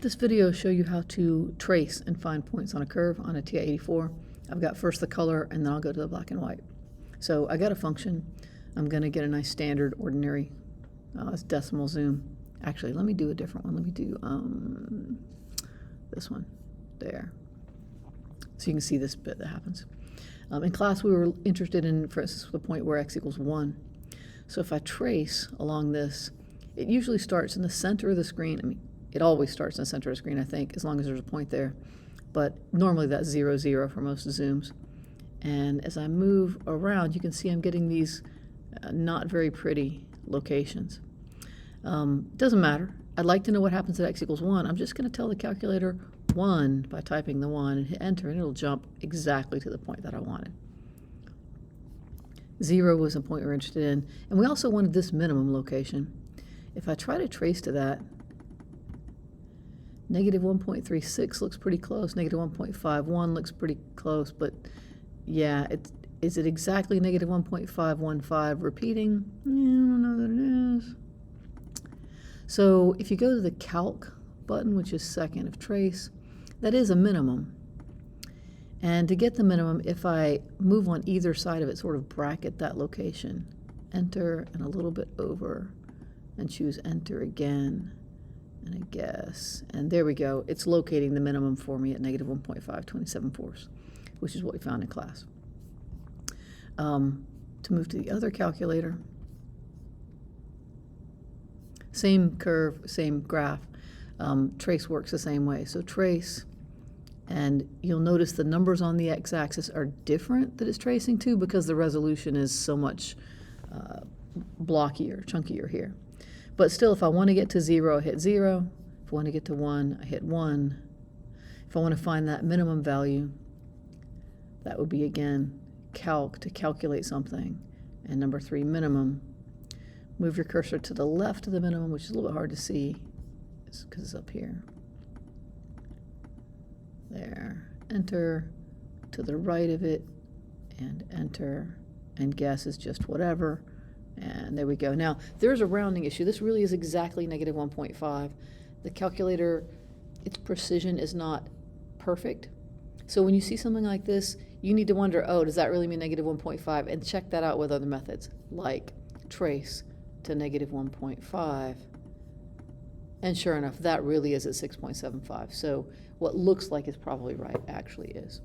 This video will show you how to trace and find points on a curve on a TI-84. I've got first the color and then I'll go to the black and white. So I got a function. I'm going to get a nice standard ordinary decimal zoom. Actually, let me do a different one. Let me do this one there. So you can see this bit that happens. In class we were interested in, for instance, the point where x equals 1. So if I trace along this, it usually starts in the center of the screen. I mean, it always starts in the center of the screen, I think, as long as there's a point there. But normally that's 0, 0 for most zooms. And as I move around, you can see I'm getting these not very pretty locations. Doesn't matter. I'd like to know what happens at x equals 1. I'm just going to tell the calculator 1 by typing the 1 and hit enter, and it'll jump exactly to the point that I wanted. 0 was a point we're interested in. And we also wanted this minimum location. If I try to trace to that, negative 1.36 looks pretty close. Negative 1.51 looks pretty close, but yeah, is it exactly negative 1.515 repeating? I don't know that it is. So if you go to the calc button, which is second of trace, that is a minimum. And to get the minimum, if I move on either side of it, sort of bracket that location, enter and a little bit over, and choose enter again, and I guess, and there we go. It's locating the minimum for me at negative 1.527, which is what we found in class. To move to the other calculator, same curve, same graph. Trace works the same way. So trace, and you'll notice the numbers on the x-axis are different that it's tracing to because the resolution is so much blockier, chunkier here. But still, if I want to get to 0, I hit 0. If I want to get to 1, I hit 1. If I want to find that minimum value, that would be, again, calc to calculate something. And number 3, minimum. Move your cursor to the left of the minimum, which is a little bit hard to see because it's up here. There. Enter. To the right of it, and enter. And guess is just whatever. And there we go. Now, there's a rounding issue. This really is exactly negative 1.5. The calculator, its precision is not perfect. So when you see something like this, you need to wonder, oh, does that really mean negative 1.5? And check that out with other methods, like trace to negative 1.5. And sure enough, that really is at 6.75. So what looks like is probably right actually is.